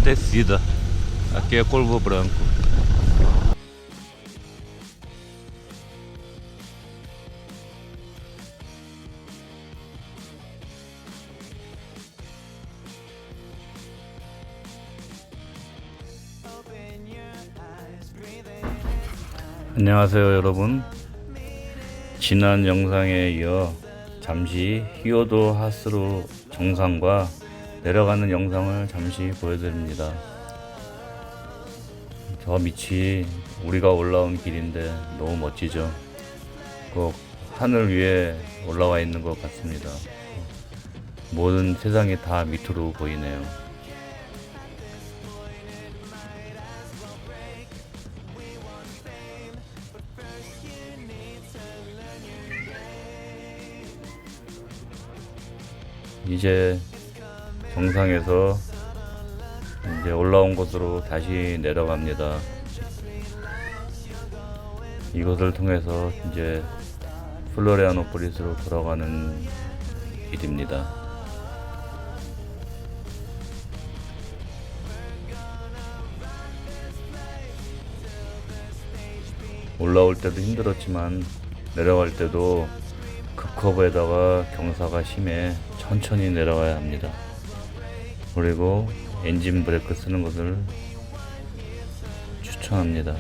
descida. Aqui é Corvo Branco. 안녕하세요 여러분. 지난 영상에 이어 잠시 히오도 하스로 정상과 내려가는 영상을 잠시 보여드립니다. 저 밑이 우리가 올라온 길인데 너무 멋지죠. 꼭 하늘 위에 올라와 있는 것 같습니다. 모든 세상이 다 밑으로 보이네요. 이제 정상에서 이제 올라온 곳으로 다시 내려갑니다. 이곳을 통해서 이제 플로리아노폴리스로 돌아가는 길입니다. 올라올 때도 힘들었지만 내려갈 때도 급커브에다가 경사가 심해 천천히 내려가야 합니다. 그리고 엔진 브레이크 쓰는 것을 추천합니다.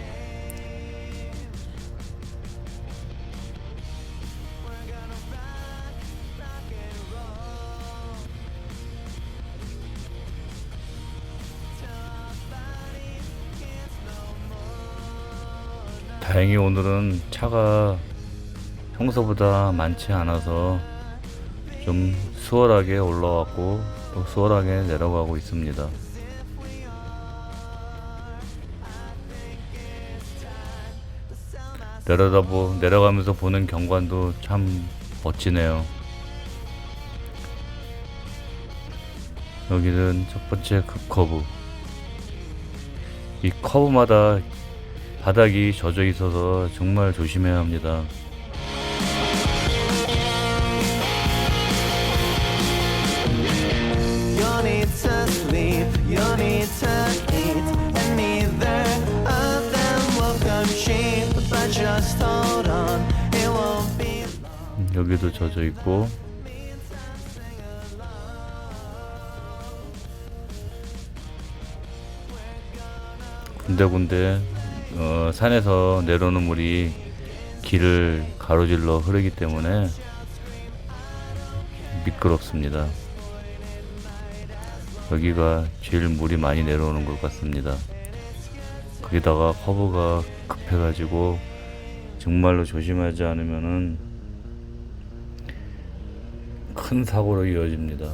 다행히 오늘은 차가 평소보다 많지 않아서 좀 수월하게 올라왔고 또 수월하게 내려가고 있습니다. 내려가면서 보는 경관도 참 멋지네요. 여기는 첫 번째 급커브. 이 커브마다 바닥이 젖어 있어서 정말 조심해야 합니다. 여기도 젖어 있고 군데군데 산에서 내려오는 물이 길을 가로질러 흐르기 때문에 미끄럽습니다. 여기가 제일 물이 많이 내려오는 것 같습니다. 거기다가 커브가 급해가지고 정말로 조심하지 않으면은 큰 사고로 이어집니다.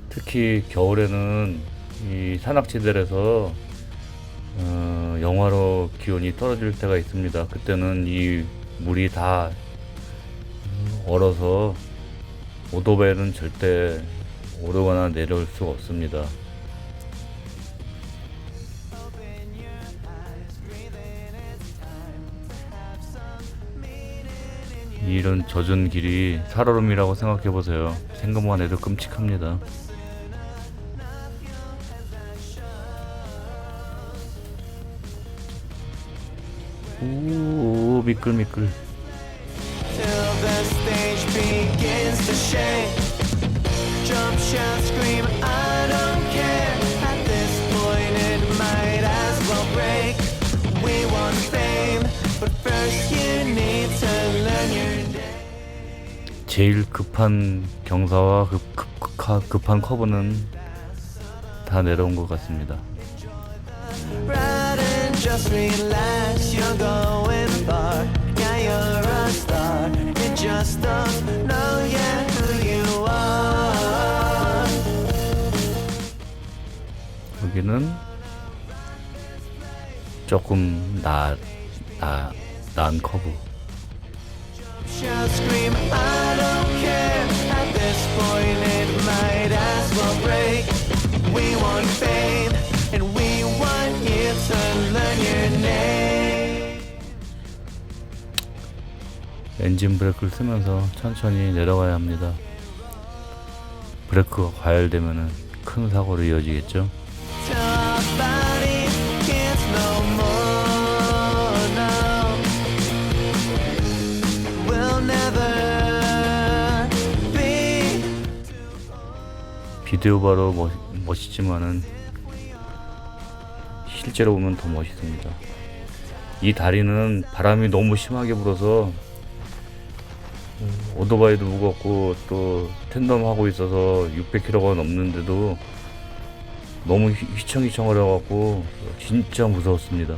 특히 겨울에는 이 산악지대에서 영하로 기온이 떨어질 때가 있습니다. 그때는 이 물이 다 얼어서 오토바이는 절대 오르거나 내려올 수 없습니다. 이런 젖은 길이 살얼음이라고 생각해보세요. 생각만 해도 끔찍합니다. 오, 미끌미끌. 제일 급한 경사와 급한 커브는 다 내려온 것 같습니다. 여기는 조금 나은 커브. 엔진 브레이크를 쓰면서 천천히 내려가야 합니다. 브레이크가 과열되면 큰 사고로 이어지겠죠. 비디오 봐도 멋있지만은 실제로 보면 더 멋있습니다. 이 다리는 바람이 너무 심하게 불어서 오토바이도 무겁고 또 텐덤 하고 있어서 600kg가 넘는데도 너무 휘청휘청거려갖고 진짜 무서웠습니다.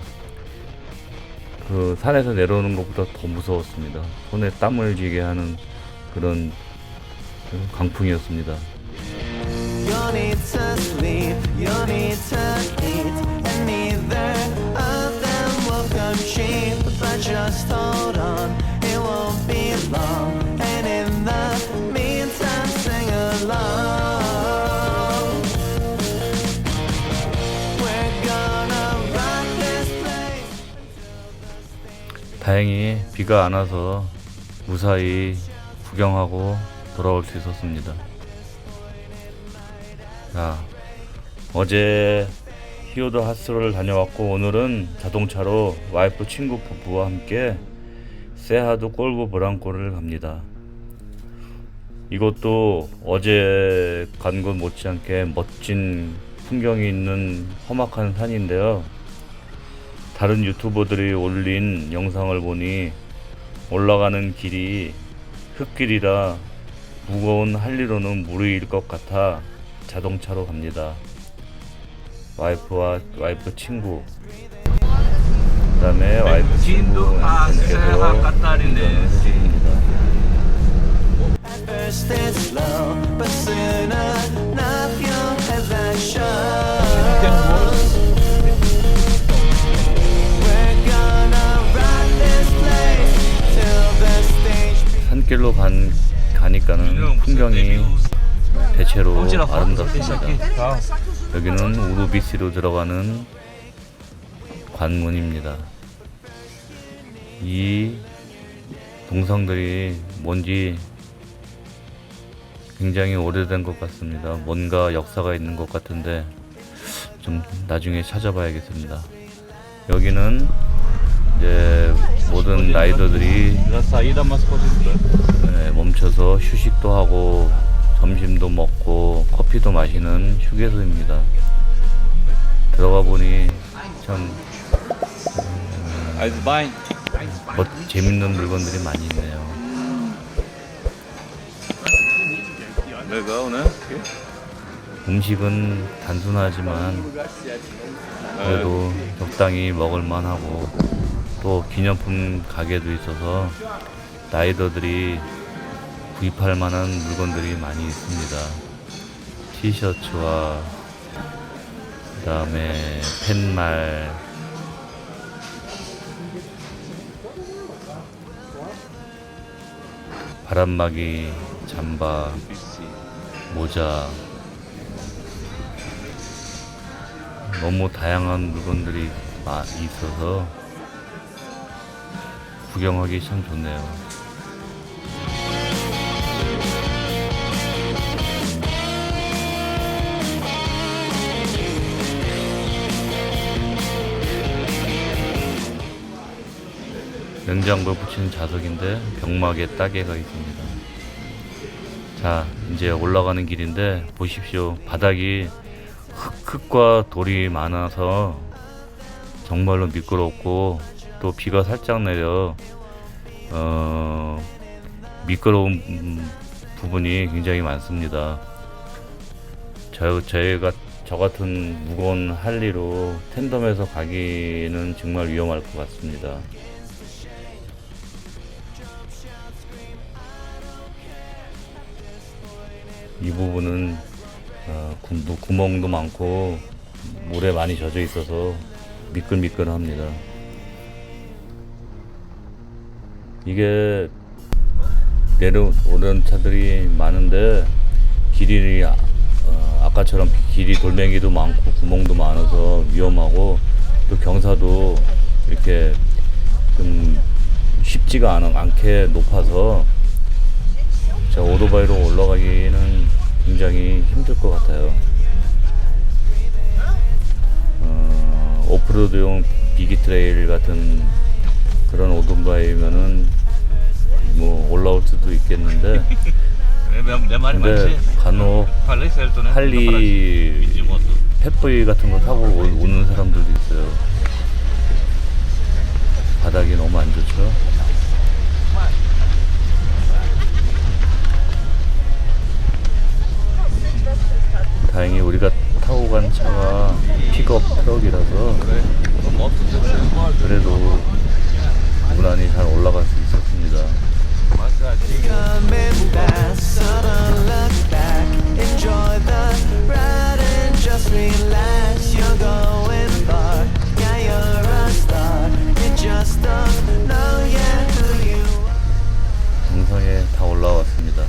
그 산에서 내려오는 것보다 더 무서웠습니다. 손에 땀을 쥐게 하는 그런 강풍이었습니다. You need to sleep, you need to eat, and neither of them will come cheap. But just hold on, it won't be long. And in the meantime, sing along. We're gonna rock this place. 다행히 비가 안 와서 무사히 구경하고 돌아올 수 있었습니다. 자, 어제 히오드 하스로를 다녀왔고 오늘은 자동차로 와이프 친구 부부와 함께 세하드 꼴브 브랑코를 갑니다. 이것도 어제 간 곳 못지않게 멋진 풍경이 있는 험악한 산인데요. 다른 유튜버들이 올린 영상을 보니 올라가는 길이 흙길이라 무거운 할리로는 무리일 것 같아 자동차로 갑니다. 와이프 친구, 그 다음에 와이프 친구께서 운전해줍니다. First it's slow, but soon enough you'll have that show. We're gonna rock this place till the stage. 산길로 가니까는 풍경이 대체로 아름답습니다. 여기는 우루비시로 들어가는 관문입니다. 이 동상들이 뭔지 굉장히 오래된 것 같습니다. 뭔가 역사가 있는 것 같은데 좀 나중에 찾아봐야겠습니다. 여기는 이제 모든 라이더들이 멈춰서 휴식도 하고 점심도 먹고 커피도 마시는 휴게소입니다. 들어가 보니 참 재밌는 물건들이 많이 있네요. 음식은 단순하지만 그래도 적당히 먹을만하고 또 기념품 가게도 있어서 라이더들이 구입할 만한 물건들이 많이 있습니다. 티셔츠와 그 다음에 팻말, 바람막이, 잠바, 모자, 너무 다양한 물건들이 있어서 구경하기 참 좋네요. 냉장고에 붙이는 자석인데 병막에 따개가 있습니다. 자, 이제 올라가는 길인데 보십시오. 바닥이 흙과 돌이 많아서 정말로 미끄럽고 또 비가 살짝 내려 미끄러운 부분이 굉장히 많습니다. 저희가 저 같은 무거운 할리로 텐덤에서 가기는 정말 위험할 것 같습니다. 이 부분은 구멍도 많고 물에 많이 젖어 있어서 미끌미끌합니다. 이게 내려오는 차들이 많은데 길이 아까처럼 길이 돌멩이도 많고 구멍도 많아서 위험하고 또 경사도 이렇게 좀 쉽지가 않게 높아서 자, 오토바이로 올라가기는 굉장히 힘들 것 같아요. 오프로드용 비기 트레일 같은 그런 오토바이면은 뭐 올라올 수도 있겠는데 내 말이 근데 맞지? 간혹 할리 셀토는 할리 펫보이 같은 거 타고 오는 사람들도 있어요. 바닥이 너무 안 좋죠. 다행히 우리가 타고 간 차가 픽업 트럭이라서 그래도 무난히 잘 올라갈 수 있었습니다. Coming fast, so don't look back. Enjoy the ride and just relax. You're going far, yeah, you're a star. You just don't know yet who you are. 정상에 다 올라왔습니다.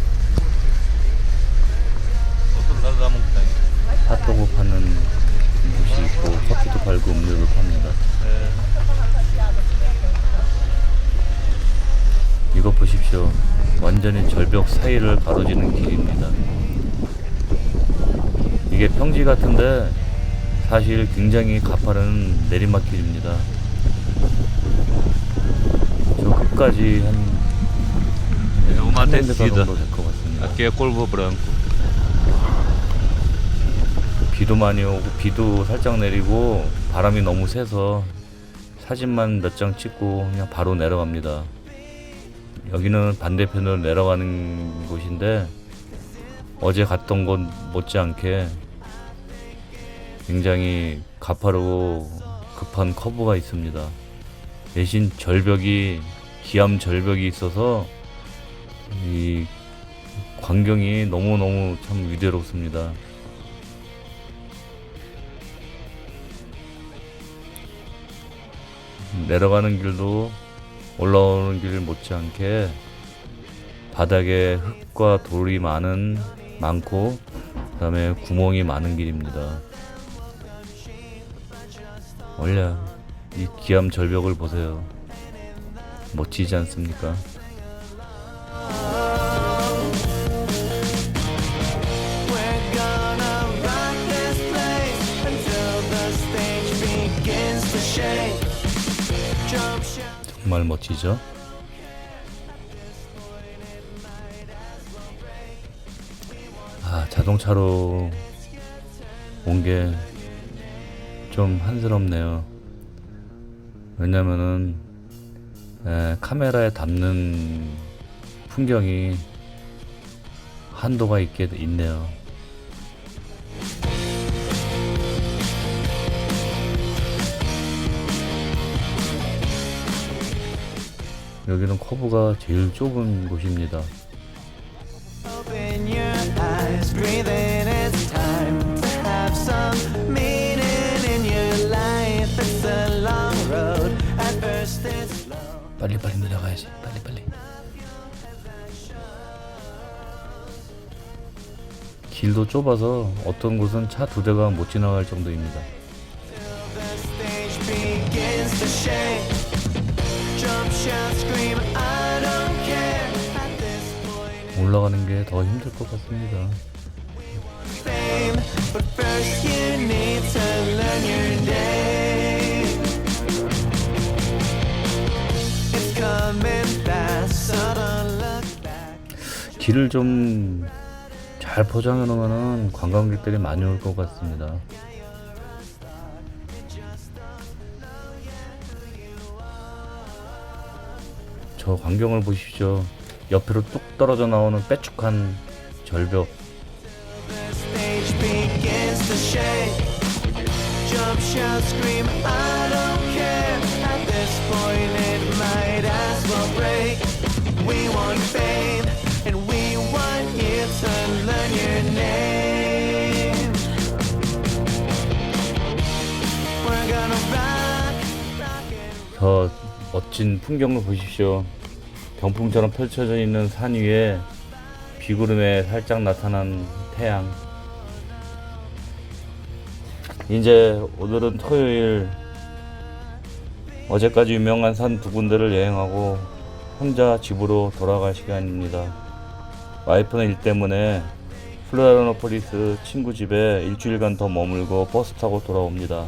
핫도그 파는 곳이 있고 커피도 팔고 음료도 팝니다. 이거 보십시오. 완전히 절벽 사이를 가로지는 길입니다. 이게 평지 같은데 사실 굉장히 가파른 내리막길입니다. 저 끝까지 한 uma 300m descida. 정도 될 것 같습니다. Aqui é Corvo Branco. 비도 많이 오고 비도 살짝 내리고 바람이 너무 세서 사진만 몇 장 찍고 그냥 바로 내려갑니다. 여기는 반대편으로 내려가는 곳인데 어제 갔던 곳 못지않게 굉장히 가파르고 급한 커브가 있습니다. 대신 절벽이 기암 절벽이 있어서 이 광경이 너무너무 참 위대롭습니다. 내려가는 길도 올라오는 길 못지않게 바닥에 흙과 돌이 많고 그 다음에 구멍이 많은 길입니다. 원래 이 기암 절벽을 보세요. 멋지지 않습니까? We're gonna rock this place until the stage begins to shake. Jump shout. 정말 멋지죠? 아, 자동차로 온 게 좀 한스럽네요. 왜냐면은 카메라에 담는 풍경이 한도가 있네요. 여기는 커브가 제일 좁은 곳입니다. Open your eyes, breathe in. It's time to have some meaning in your life. It's a long road. At first it's slow. 빨리빨리 내려가야지. 빨리빨리. 길도 좁아서 어떤 곳은 차 두 대가 못 지나갈 정도입니다. Till the stage begins to shake. Jump, shout, scream, I don't care. At this point, 올라가는 게 더 힘들 것 같습니다. fame. But first you need to learn your name. It's coming fast, so don't look back. 길을 좀 잘 포장해 놓으면 관광객들이 많이 올 것 같습니다. 저 광경을 보십시오. 옆으로 뚝 떨어져 나오는 빼쭉한 절벽. The stage begins to shake. Jump, shout, scream, I don't care. At this point it might as well break. We want fame, and we want you to learn your name. We're gonna rock and 저 멋진 풍경을 보십시오. 병풍처럼 펼쳐져 있는 산 위에 비구름에 살짝 나타난 태양. 이제 오늘은 토요일, 어제까지 유명한 산 두 군데를 여행하고 혼자 집으로 돌아갈 시간입니다. 와이프는 일 때문에 플로리아노폴리스 친구 집에 일주일간 더 머물고 버스 타고 돌아옵니다.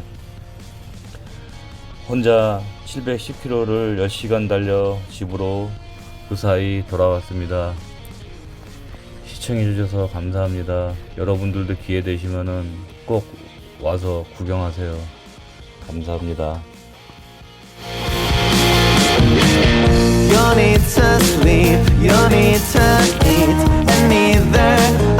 혼자 710km를 10시간 달려 집으로 그 사이 돌아왔습니다. 시청해주셔서 감사합니다. 여러분들도 기회 되시면은 꼭 와서 구경하세요. 감사합니다. You need to sleep, you need to eat, and neither